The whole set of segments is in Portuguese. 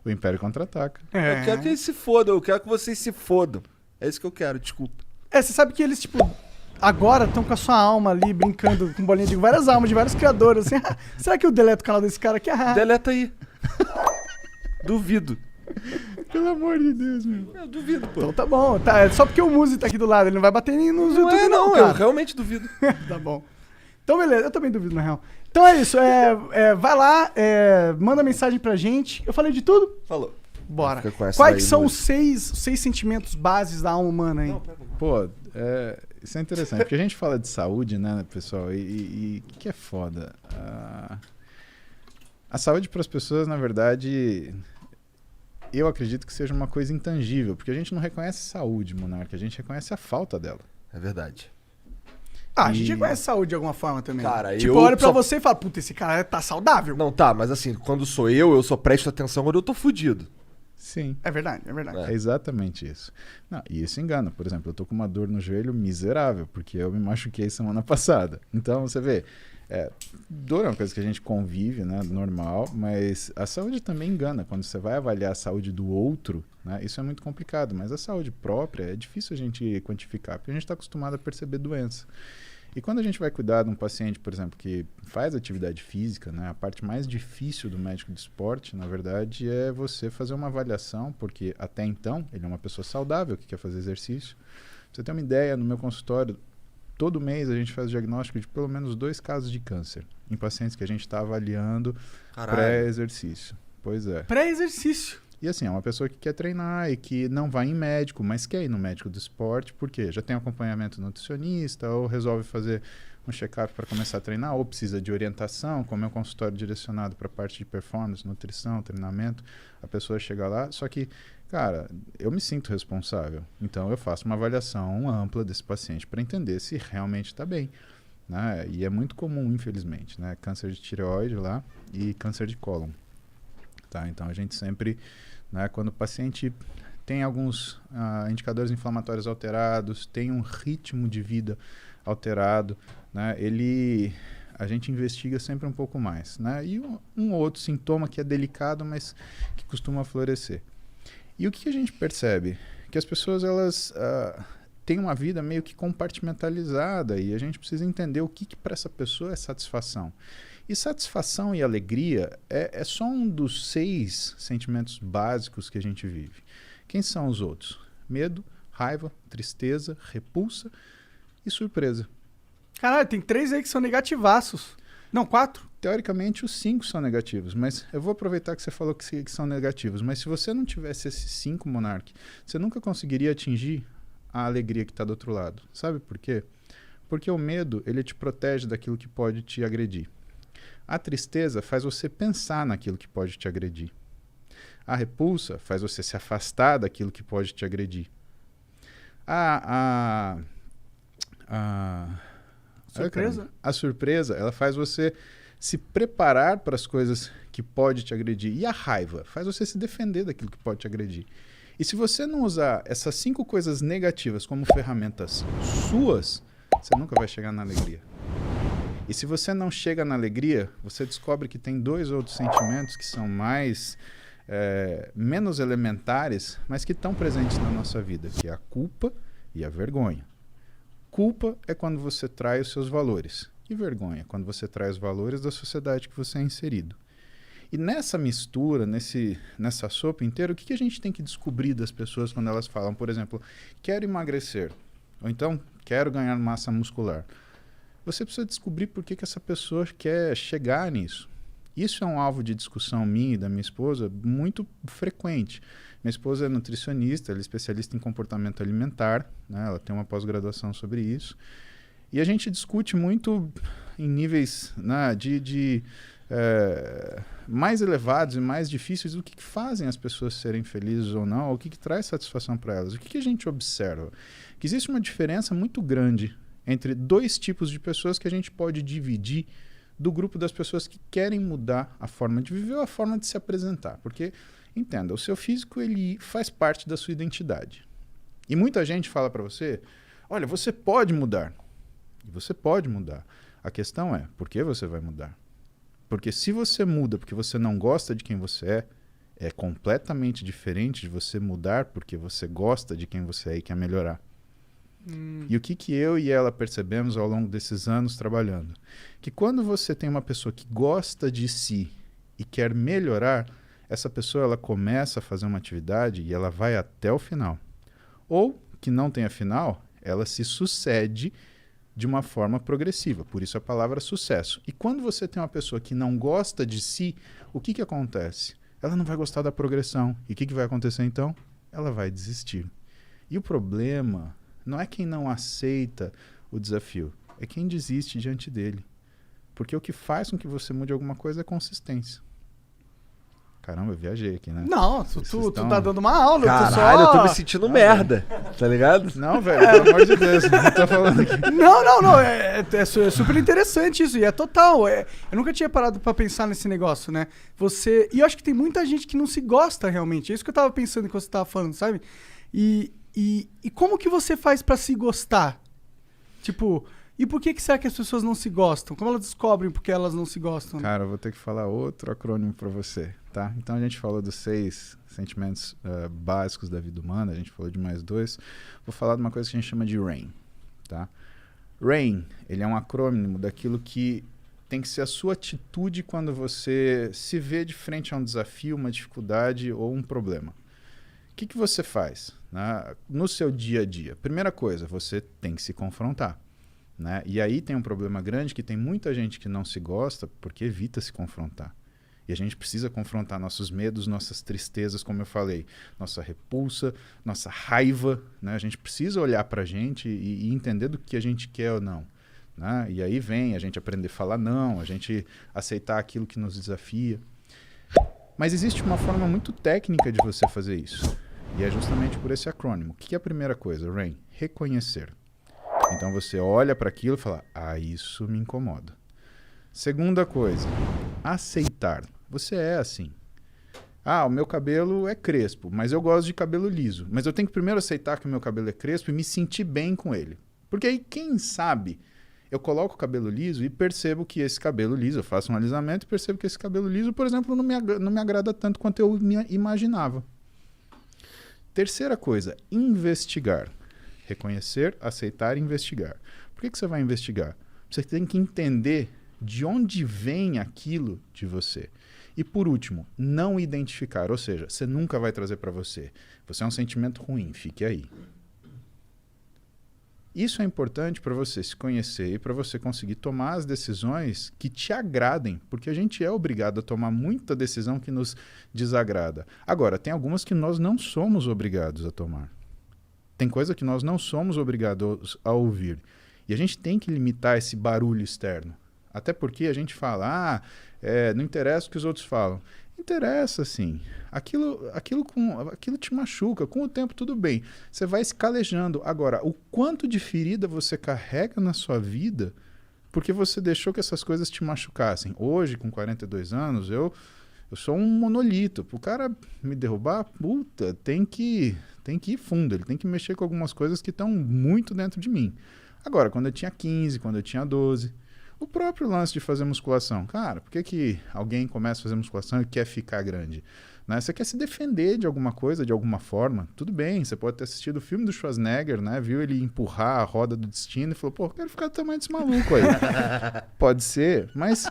O Império Contra-Ataca. Eu quero que eles se fodam, eu quero que vocês se fodam. É isso que eu quero, desculpa. Você sabe que eles, tipo, agora estão com a sua alma ali, brincando com bolinha de várias almas, de vários criadores, assim. Será que eu deleto o canal desse cara aqui? Deleta aí. Duvido. Pelo amor de Deus, meu. Eu duvido, pô. Então tá bom, tá. É só porque o Muzi tá aqui do lado, ele não vai bater nem nos Não YouTube, é, não, cara. eu realmente duvido. Tá bom. Então, beleza, eu também duvido, na real. Então é isso, vai lá, manda mensagem pra gente. Eu falei de tudo? Falou. Bora. Fica com essa Quais daí, são os Muzi. seis sentimentos bases da alma humana aí? Pô, isso é interessante, porque a gente fala de saúde, né, pessoal, e o que é foda? A saúde para as pessoas, na verdade, eu acredito que seja uma coisa intangível, porque a gente não reconhece saúde, Monarca, a gente reconhece a falta dela. É verdade. A gente reconhece saúde de alguma forma também. Cara, tipo, eu olho pra você e falo, puta, esse cara tá saudável. Não, tá, mas assim, quando sou eu só presto atenção quando eu tô fudido. Sim. É verdade, é verdade. É exatamente isso. Não, e isso engana. Por exemplo, eu tô com uma dor no joelho miserável, porque eu me machuquei semana passada. Então, você vê, dor é uma coisa que a gente convive, né, normal, mas a saúde também engana. Quando você vai avaliar a saúde do outro, né, isso é muito complicado, mas a saúde própria é difícil a gente quantificar, porque a gente está acostumado a perceber doença. E quando a gente vai cuidar de um paciente, por exemplo, que faz atividade física, né, a parte mais difícil do médico de esporte, na verdade, é você fazer uma avaliação, porque até então ele é uma pessoa saudável que quer fazer exercício. Pra você ter uma ideia, no meu consultório, todo mês a gente faz diagnóstico de pelo menos 2 casos de câncer em pacientes que a gente está avaliando pré-exercício. Pois é. Pré-exercício. E assim, é uma pessoa que quer treinar e que não vai em médico, mas quer ir no médico do esporte, porque já tem acompanhamento nutricionista, ou resolve fazer um check-up para começar a treinar, ou precisa de orientação, como é um consultório direcionado para a parte de performance, nutrição, treinamento, a pessoa chega lá, só que, cara, eu me sinto responsável, então eu faço uma avaliação ampla desse paciente para entender se realmente está bem, né? E é muito comum, infelizmente, né? Câncer de tireoide lá e câncer de cólon. Tá? Então a gente sempre, né, quando o paciente tem alguns indicadores inflamatórios alterados, tem um ritmo de vida alterado, né, a gente investiga sempre um pouco mais, né, e um outro sintoma que é delicado, mas que costuma florescer. E o que a gente percebe? Que as pessoas elas têm uma vida meio que compartimentalizada e a gente precisa entender o que para essa pessoa é satisfação. E satisfação e alegria é só um dos 6 sentimentos básicos que a gente vive. Quem são os outros? Medo, raiva, tristeza, repulsa e surpresa. Caralho, tem 3 aí que são negativaços. Não, 4? Teoricamente, os 5 são negativos, mas eu vou aproveitar que você falou que são negativos, mas se você não tivesse esses 5, Monark, você nunca conseguiria atingir a alegria que está do outro lado. Sabe por quê? Porque o medo, ele te protege daquilo que pode te agredir. A tristeza faz você pensar naquilo que pode te agredir. A repulsa faz você se afastar daquilo que pode te agredir. Surpresa? A surpresa, ela faz você se preparar para as coisas que pode te agredir. E a raiva faz você se defender daquilo que pode te agredir. E se você não usar essas 5 coisas negativas como ferramentas suas, você nunca vai chegar na alegria. E se você não chega na alegria, você descobre que tem 2 outros sentimentos que são menos elementares, mas que estão presentes na nossa vida, que é a culpa e a vergonha. Culpa é quando você trai os seus valores. E vergonha é quando você trai os valores da sociedade que você é inserido. E nessa mistura, nessa sopa inteira, o que a gente tem que descobrir das pessoas quando elas falam, por exemplo, quero emagrecer, ou então quero ganhar massa muscular? Você precisa descobrir por que essa pessoa quer chegar nisso. Isso é um alvo de discussão minha e da minha esposa muito frequente. Minha esposa é nutricionista, ela é especialista em comportamento alimentar, né? Ela tem uma pós-graduação sobre isso. E a gente discute muito em níveis, né, mais elevados e mais difíceis do que fazem as pessoas serem felizes ou não, ou o que traz satisfação para elas. O que a gente observa? Que existe uma diferença muito grande entre 2 tipos de pessoas que a gente pode dividir do grupo das pessoas que querem mudar a forma de viver ou a forma de se apresentar. Porque, entenda, o seu físico ele faz parte da sua identidade. E muita gente fala para você, olha, você pode mudar. E você pode mudar. A questão é, por que você vai mudar? Porque se você muda porque você não gosta de quem você é É completamente diferente de você mudar porque você gosta de quem você é e quer melhorar. E o que eu e ela percebemos ao longo desses anos trabalhando? Que quando você tem uma pessoa que gosta de si e quer melhorar, essa pessoa ela começa a fazer uma atividade e ela vai até o final. Ou, que não tenha final, ela se sucede de uma forma progressiva. Por isso a palavra sucesso. E quando você tem uma pessoa que não gosta de si, o que acontece? Ela não vai gostar da progressão. E o que vai acontecer então? Ela vai desistir. E o problema não é quem não aceita o desafio, é quem desiste diante dele. Porque o que faz com que você mude alguma coisa é consistência. Caramba, eu viajei aqui, né? Não, tu tá dando uma aula. Caralho, eu tô me sentindo merda, tá ligado? Não, velho, pelo amor de Deus, não tô falando aqui. Não. É super interessante isso. E é total. Eu nunca tinha parado pra pensar nesse negócio, né? E eu acho que tem muita gente que não se gosta realmente. É isso que eu tava pensando enquanto você tava falando, sabe? E como que você faz pra se gostar? Tipo, e por que será que as pessoas não se gostam? Como elas descobrem porque elas não se gostam? Cara, eu vou ter que falar outro acrônimo pra você, tá? Então a gente falou dos 6 sentimentos básicos da vida humana, a gente falou de mais 2. Vou falar de uma coisa que a gente chama de RAIN, tá? RAIN, ele é um acrônimo daquilo que tem que ser a sua atitude quando você se vê de frente a um desafio, uma dificuldade ou um problema. O que você faz, né, no seu dia a dia? Primeira coisa, você tem que se confrontar. Né? E aí tem um problema grande que tem muita gente que não se gosta porque evita se confrontar. E a gente precisa confrontar nossos medos, nossas tristezas, como eu falei, nossa repulsa, nossa raiva. Né? A gente precisa olhar pra gente e entender do que a gente quer ou não. Né? E aí vem a gente aprender a falar não, a gente aceitar aquilo que nos desafia. Mas existe uma forma muito técnica de você fazer isso. E é justamente por esse acrônimo. O que é a primeira coisa, RAIN? Reconhecer. Então você olha para aquilo e fala, isso me incomoda. Segunda coisa, aceitar. Você é assim. O meu cabelo é crespo, mas eu gosto de cabelo liso. Mas eu tenho que primeiro aceitar que o meu cabelo é crespo e me sentir bem com ele. Porque aí, quem sabe, eu coloco o cabelo liso e percebo que esse cabelo liso, eu faço um alisamento e percebo que esse cabelo liso, por exemplo, não me agrada tanto quanto eu imaginava. Terceira coisa, investigar. Reconhecer, aceitar e investigar. Por que você vai investigar? Você tem que entender de onde vem aquilo de você. E por último, não identificar. Ou seja, você nunca vai trazer para você. Você é um sentimento ruim, fique aí. Isso é importante para você se conhecer e para você conseguir tomar as decisões que te agradem, porque a gente é obrigado a tomar muita decisão que nos desagrada. Agora, tem algumas que nós não somos obrigados a tomar. Tem coisa que nós não somos obrigados a ouvir. E a gente tem que limitar esse barulho externo. Até porque a gente fala, não interessa o que os outros falam. Interessa, sim. Aquilo te machuca. Com o tempo, tudo bem. Você vai se calejando. Agora, o quanto de ferida você carrega na sua vida porque você deixou que essas coisas te machucassem. Hoje, com 42 anos, eu sou um monolito. Para o cara me derrubar, puta, tem que ir fundo. Ele tem que mexer com algumas coisas que estão muito dentro de mim. Agora, quando eu tinha 15, quando eu tinha 12... O próprio lance de fazer musculação. Cara, por que alguém começa a fazer musculação e quer ficar grande? Né? Você quer se defender de alguma coisa, de alguma forma. Tudo bem, você pode ter assistido o filme do Schwarzenegger, né? Viu ele empurrar a roda do destino e falou, eu quero ficar do tamanho desse maluco aí. Pode ser, mas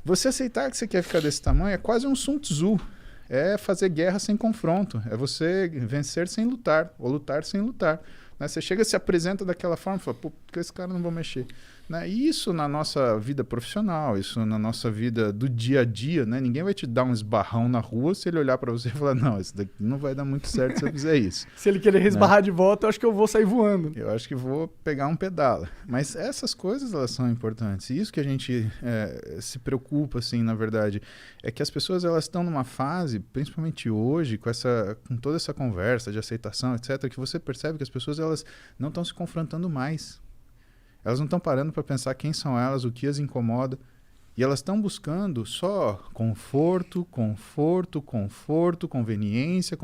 você aceitar que você quer ficar desse tamanho é quase um Sun Tzu. É fazer guerra sem confronto. É você vencer sem lutar, ou lutar sem lutar. Né? Você chega, se apresenta daquela forma e fala, por que esse cara não vou mexer? Né? E isso na nossa vida profissional, isso na nossa vida do dia a dia, né? Ninguém vai te dar um esbarrão na rua se ele olhar para você e falar, não, isso daqui não vai dar muito certo se eu fizer isso. Se ele querer esbarrar de volta, eu acho que eu vou sair voando. Eu acho que vou pegar um pedala. Mas essas coisas, elas são importantes. E isso que a gente se preocupa, assim, na verdade, é que as pessoas, elas estão numa fase, principalmente hoje, com toda essa conversa de aceitação, etc., que você percebe que as pessoas, elas não estão se confrontando mais. Elas não estão parando para pensar quem são elas, o que as incomoda. E elas estão buscando só conforto, conveniência.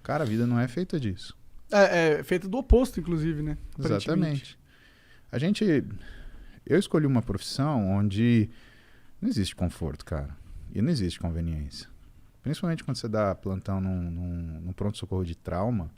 Cara, a vida não é feita disso. É feita do oposto, inclusive, né? Exatamente. Eu escolhi uma profissão onde não existe conforto, cara. E não existe conveniência. principalmente quando você dá plantão num pronto-socorro de trauma,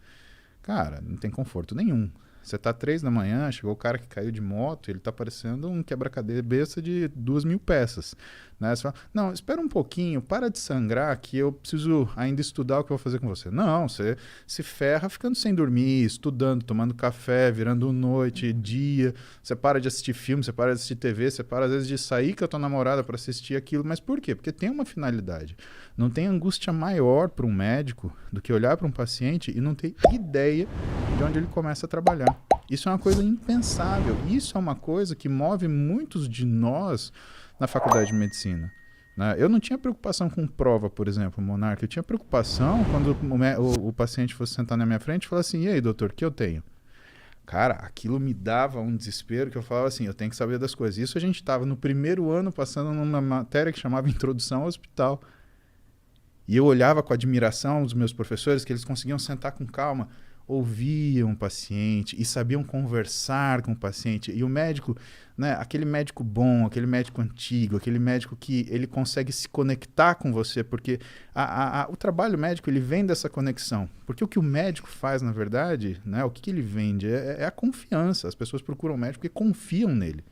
cara, não tem conforto nenhum. Você tá 3 da manhã, chegou o cara que caiu de moto, ele tá parecendo um quebra-cabeça de 2.000 peças. Né? Você fala, não, espera um pouquinho, para de sangrar que eu preciso ainda estudar o que eu vou fazer com você. Não, você se ferra ficando sem dormir, estudando, tomando café, virando noite, dia. Você para de assistir filme, você para de assistir TV, você para às vezes de sair com a tua namorada para assistir aquilo. Mas por quê? Porque tem uma finalidade. Não tem angústia maior para um médico do que olhar para um paciente e não ter ideia de onde ele começa a trabalhar. Isso é uma coisa impensável. Isso é uma coisa que move muitos de nós na faculdade de medicina. Né? Eu não tinha preocupação com prova, por exemplo, Monarca. Eu tinha preocupação quando o paciente fosse sentar na minha frente e falar assim, e aí, doutor, o que eu tenho? Cara, aquilo me dava um desespero que eu falava assim, eu tenho que saber das coisas. Isso a gente estava no primeiro ano passando numa matéria que chamava Introdução ao Hospital. E eu olhava com admiração os meus professores, que eles conseguiam sentar com calma, ouviam o paciente e sabiam conversar com o paciente. E o médico, né, aquele médico bom, aquele médico antigo, aquele médico que ele consegue se conectar com você, porque o trabalho médico ele vem dessa conexão. Porque o que o médico faz, na verdade, né, o que ele vende é a confiança. As pessoas procuram o médico porque confiam nele.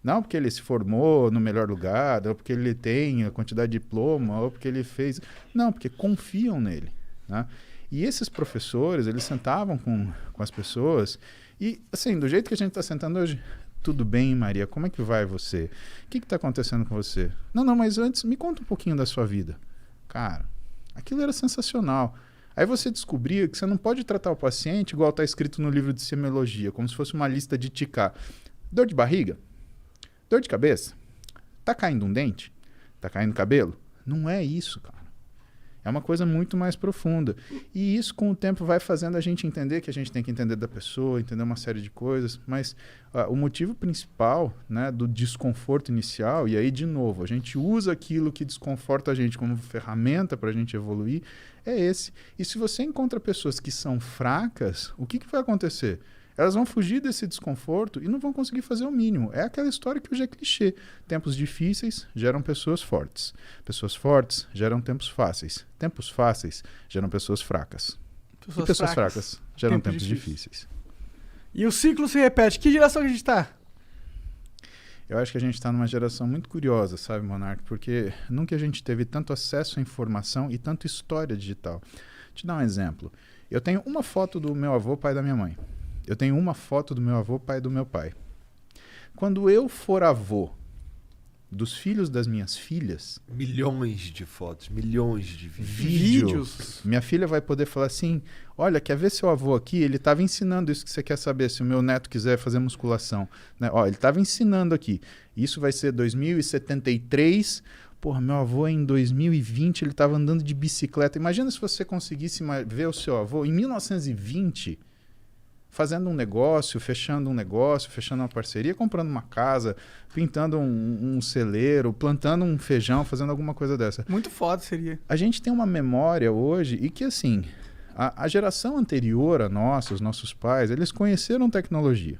Não porque ele se formou no melhor lugar, ou porque ele tem a quantidade de diploma, ou porque ele fez... Não, porque confiam nele, né? E esses professores, eles sentavam com as pessoas e, assim, do jeito que a gente está sentando hoje, tudo bem, Maria, como é que vai você? O que está acontecendo com você? Não, mas antes, me conta um pouquinho da sua vida. Cara, aquilo era sensacional. Aí você descobria que você não pode tratar o paciente igual está escrito no livro de semiologia, como se fosse uma lista de ticar. Dor de barriga? Dor de cabeça? Tá caindo um dente? Tá caindo cabelo? Não é isso, cara. É uma coisa muito mais profunda. E isso, com o tempo, vai fazendo a gente entender que a gente tem que entender da pessoa, entender uma série de coisas. Mas o motivo principal, né, do desconforto inicial, e aí, de novo, a gente usa aquilo que desconforta a gente como ferramenta para a gente evoluir, é esse. E se você encontra pessoas que são fracas, o que vai acontecer? Elas vão fugir desse desconforto e não vão conseguir fazer o mínimo. É aquela história que hoje é clichê. Tempos difíceis geram pessoas fortes. Pessoas fortes geram tempos fáceis. Tempos fáceis geram pessoas fracas. E pessoas fracas geram tempos difíceis. E o ciclo se repete. Que geração que a gente está? Eu acho que a gente está numa geração muito curiosa, sabe, Monark? Porque nunca a gente teve tanto acesso à informação e tanta história digital. Vou te dar um exemplo. Eu tenho uma foto do meu avô, pai da minha mãe. Eu tenho uma foto do meu avô, pai do meu pai. Quando eu for avô dos filhos das minhas filhas... Milhões de fotos, milhões de vídeos. Minha filha vai poder falar assim, olha, quer ver seu avô aqui? Ele estava ensinando isso que você quer saber, se o meu neto quiser fazer musculação. Né? Ó, ele estava ensinando aqui. Isso vai ser 2073... Porra, meu avô em 2020 ele estava andando de bicicleta. Imagina se você conseguisse ver o seu avô em 1920... fazendo um negócio, fechando uma parceria, comprando uma casa, pintando um celeiro, plantando um feijão, fazendo alguma coisa dessa. Muito foda seria. A gente tem uma memória hoje e que, assim, a geração anterior a nossa, os nossos pais, eles conheceram tecnologia.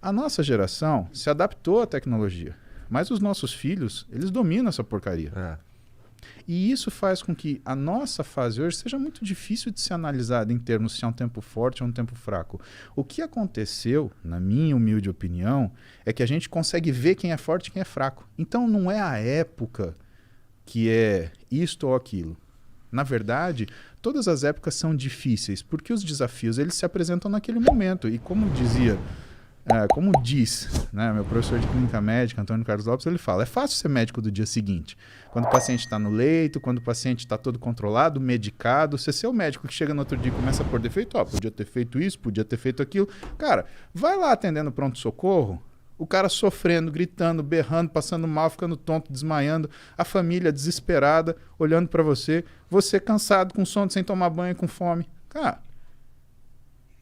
A nossa geração se adaptou à tecnologia, mas os nossos filhos, eles dominam essa porcaria. E isso faz com que a nossa fase hoje seja muito difícil de ser analisada em termos se é um tempo forte ou um tempo fraco. O que aconteceu, na minha humilde opinião, é que a gente consegue ver quem é forte e quem é fraco. Então não é a época que é isto ou aquilo. Na verdade, todas as épocas são difíceis, porque os desafios eles se apresentam naquele momento. E como diz, né, meu professor de clínica médica, Antônio Carlos Lopes, ele fala, é fácil ser médico do dia seguinte. Quando o paciente está no leito, quando o paciente está todo controlado, medicado, você ser o médico que chega no outro dia e começa a pôr defeito, podia ter feito isso, podia ter feito aquilo. Cara, vai lá atendendo pronto-socorro, o cara sofrendo, gritando, berrando, passando mal, ficando tonto, desmaiando, a família desesperada, olhando para você cansado, com sono, sem tomar banho, com fome. Cara...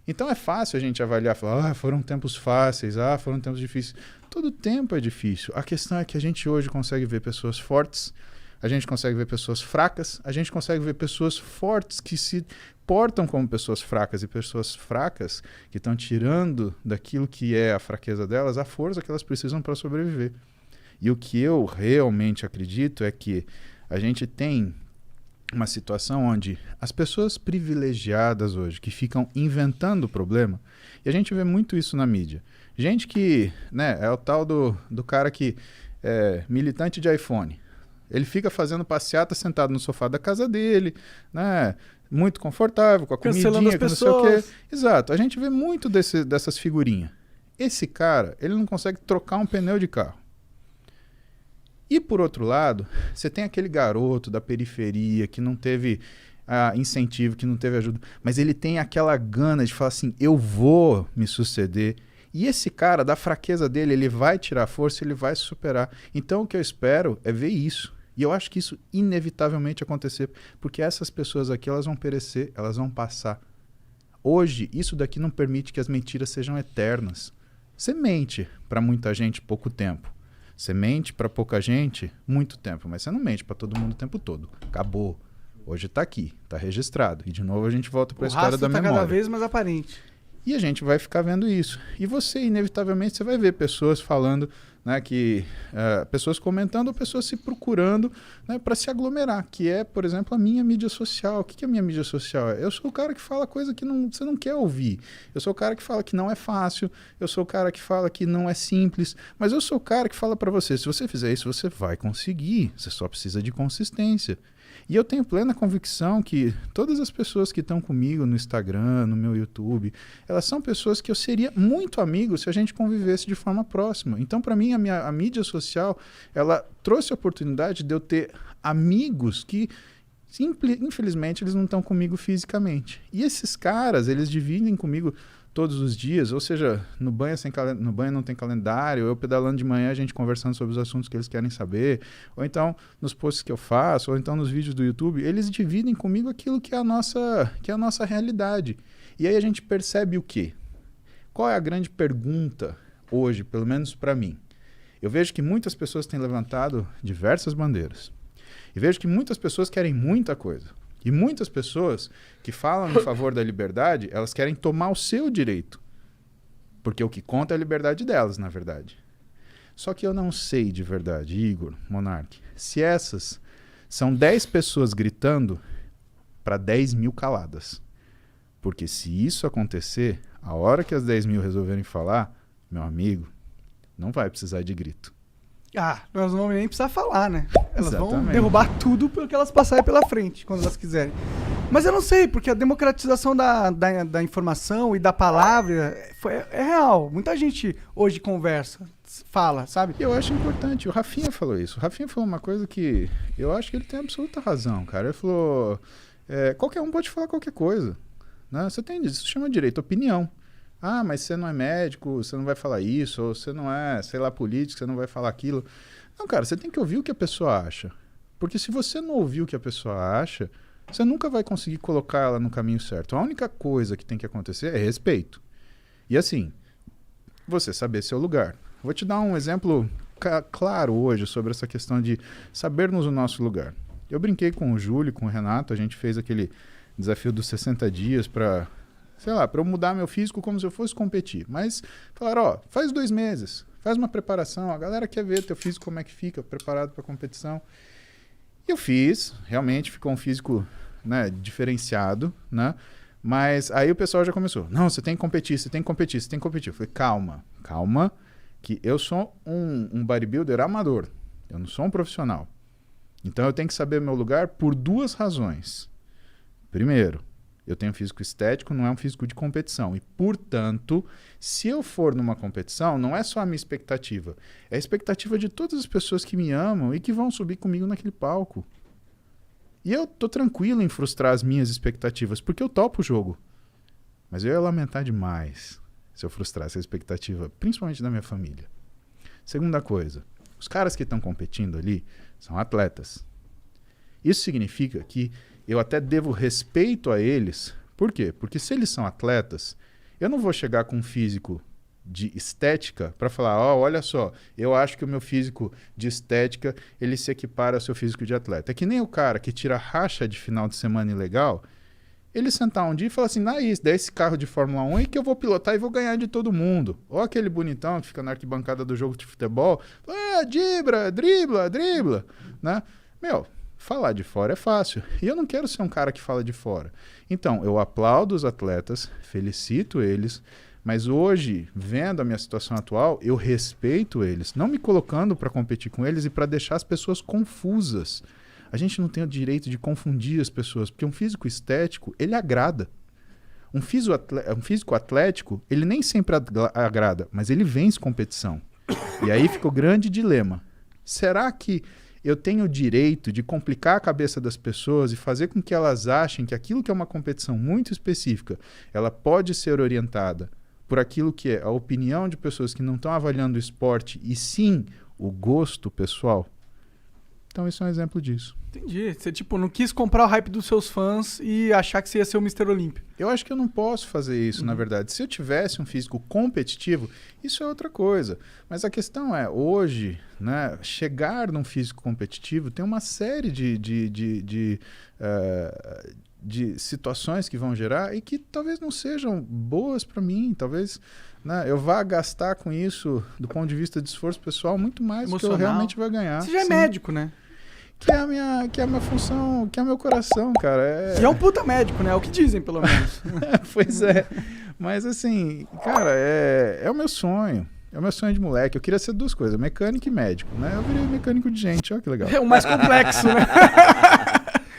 Então é fácil a gente avaliar, falar, foram tempos fáceis, foram tempos difíceis. Todo tempo é difícil. A questão é que a gente hoje consegue ver pessoas fortes, a gente consegue ver pessoas fracas, a gente consegue ver pessoas fortes que se portam como pessoas fracas e pessoas fracas que estão tirando daquilo que é a fraqueza delas a força que elas precisam para sobreviver. E o que eu realmente acredito é que a gente tem uma situação onde as pessoas privilegiadas hoje, que ficam inventando o problema, e a gente vê muito isso na mídia. Gente que, né, é o tal do cara que é militante de iPhone. Ele fica fazendo passeata sentado no sofá da casa dele, né, muito confortável, com a comidinha, com não sei o quê. Exato, a gente vê muito dessas figurinhas. Esse cara, ele não consegue trocar um pneu de carro. E, por outro lado, você tem aquele garoto da periferia que não teve incentivo, que não teve ajuda, mas ele tem aquela gana de falar assim, eu vou me suceder. E esse cara, da fraqueza dele, ele vai tirar força, ele vai se superar. Então, o que eu espero é ver isso. E eu acho que isso inevitavelmente acontecer, porque essas pessoas aqui, elas vão perecer, elas vão passar. Hoje, isso daqui não permite que as mentiras sejam eternas. Você mente para muita gente pouco tempo. Você mente para pouca gente muito tempo, mas você não mente para todo mundo o tempo todo. Acabou. Hoje está aqui, está registrado. E de novo a gente volta para a história da memória. Cada vez mais aparente. E a gente vai ficar vendo isso. E você, inevitavelmente, você vai ver pessoas falando, né, pessoas comentando ou pessoas se procurando, né, para se aglomerar, que é, por exemplo, a minha mídia social. O que é a minha mídia social? Eu sou o cara que fala coisa que você não quer ouvir. Eu sou o cara que fala que não é fácil. Eu sou o cara que fala que não é simples. Mas eu sou o cara que fala para você, se você fizer isso, você vai conseguir. Você só precisa de consistência. E eu tenho plena convicção que todas as pessoas que estão comigo no Instagram, no meu YouTube, elas são pessoas que eu seria muito amigo se a gente convivesse de forma próxima. Então, para mim, a mídia social, ela trouxe a oportunidade de eu ter amigos que, infelizmente, eles não estão comigo fisicamente. E esses caras, eles dividem comigo todos os dias, ou seja, no banho não tem calendário, eu pedalando de manhã, a gente conversando sobre os assuntos que eles querem saber, ou então nos posts que eu faço, ou então nos vídeos do YouTube, eles dividem comigo aquilo que é a nossa realidade. E aí a gente percebe o quê? Qual é a grande pergunta hoje, pelo menos para mim? Eu vejo que muitas pessoas têm levantado diversas bandeiras. E vejo que muitas pessoas querem muita coisa. E muitas pessoas que falam em favor da liberdade, elas querem tomar o seu direito. Porque o que conta é a liberdade delas, na verdade. Só que eu não sei de verdade, Igor, Monark, se essas são 10 pessoas gritando para 10 mil caladas. Porque se isso acontecer, a hora que as 10 mil resolverem falar, meu amigo, não vai precisar de grito. Ah, nós não vamos nem precisar falar, né? Elas Exatamente. vão derrubar tudo porque elas passarem pela frente, quando elas quiserem. Mas eu não sei, porque a democratização da informação e da palavra é real. Muita gente hoje conversa, fala, sabe? Eu acho importante. O Rafinha falou isso. O Rafinha falou uma coisa que eu acho que ele tem absoluta razão, cara. Ele falou, qualquer um pode falar qualquer coisa. Né? Isso chama direito à opinião. Ah, mas você não é médico, você não vai falar isso, ou você não é, sei lá, político, você não vai falar aquilo. Não, cara, você tem que ouvir o que a pessoa acha. Porque se você não ouvir o que a pessoa acha, você nunca vai conseguir colocar ela no caminho certo. A única coisa que tem que acontecer é respeito. E assim, você saber seu lugar. Vou te dar um exemplo claro hoje sobre essa questão de sabermos o nosso lugar. Eu brinquei com o Júlio, com o Renato, a gente fez aquele desafio dos 60 dias para... sei lá, para eu mudar meu físico como se eu fosse competir. Mas falaram, faz 2 meses, faz uma preparação, a galera quer ver teu físico como é que fica, preparado para competição. E eu fiz, realmente ficou um físico, né, diferenciado, né? Mas aí o pessoal já começou, não, você tem que competir, você tem que competir, você tem que competir. Eu falei, calma, que eu sou um bodybuilder amador, eu não sou um profissional. Então eu tenho que saber meu lugar por 2 razões. Primeiro, eu tenho um físico estético, não é um físico de competição. E, portanto, se eu for numa competição, não é só a minha expectativa. É a expectativa de todas as pessoas que me amam e que vão subir comigo naquele palco. E eu tô tranquilo em frustrar as minhas expectativas, porque eu topo o jogo. Mas eu ia lamentar demais se eu frustrasse a expectativa, principalmente da minha família. Segunda coisa, os caras que estão competindo ali são atletas. Isso significa que eu até devo respeito a eles. Por quê? Porque se eles são atletas, eu não vou chegar com um físico de estética para falar, olha só, eu acho que o meu físico de estética, ele se equipara ao seu físico de atleta. É que nem o cara que tira racha de final de semana ilegal, ele sentar um dia e falar assim, dá esse carro de Fórmula 1 aí que eu vou pilotar e vou ganhar de todo mundo. Ou aquele bonitão que fica na arquibancada do jogo de futebol, dribla, né? Meu, Falar de fora é fácil. E eu não quero ser um cara que fala de fora. Então, eu aplaudo os atletas, felicito eles, mas hoje, vendo a minha situação atual, eu respeito eles, não me colocando para competir com eles e para deixar as pessoas confusas. A gente não tem o direito de confundir as pessoas, porque um físico estético, ele agrada. Um físico atlético, ele nem sempre agrada, mas ele vence competição. E aí fica o grande dilema. Será que eu tenho o direito de complicar a cabeça das pessoas e fazer com que elas achem que aquilo que é uma competição muito específica, ela pode ser orientada por aquilo que é a opinião de pessoas que não estão avaliando o esporte e sim o gosto pessoal? Então isso é um exemplo disso. Entendi. Você, tipo, não quis comprar o hype dos seus fãs e achar que você ia ser o Mr. Olímpio. Eu acho que eu não posso fazer isso, na verdade. Se eu tivesse um físico competitivo, isso é outra coisa. Mas a questão é, hoje, né, chegar num físico competitivo tem uma série de situações que vão gerar e que talvez não sejam boas para mim. Talvez, né, eu vá gastar com isso, do ponto de vista de esforço pessoal, muito mais do que eu realmente vou ganhar. Você já é Sim. médico, né? Que é a minha função, que é o meu coração, cara. E é um puta médico, né? É o que dizem, pelo menos. Pois é. Mas assim, cara, é o meu sonho. É o meu sonho de moleque. Eu queria ser duas coisas, mecânico e médico, né? Eu virei mecânico de gente, olha que legal. É o mais complexo, né?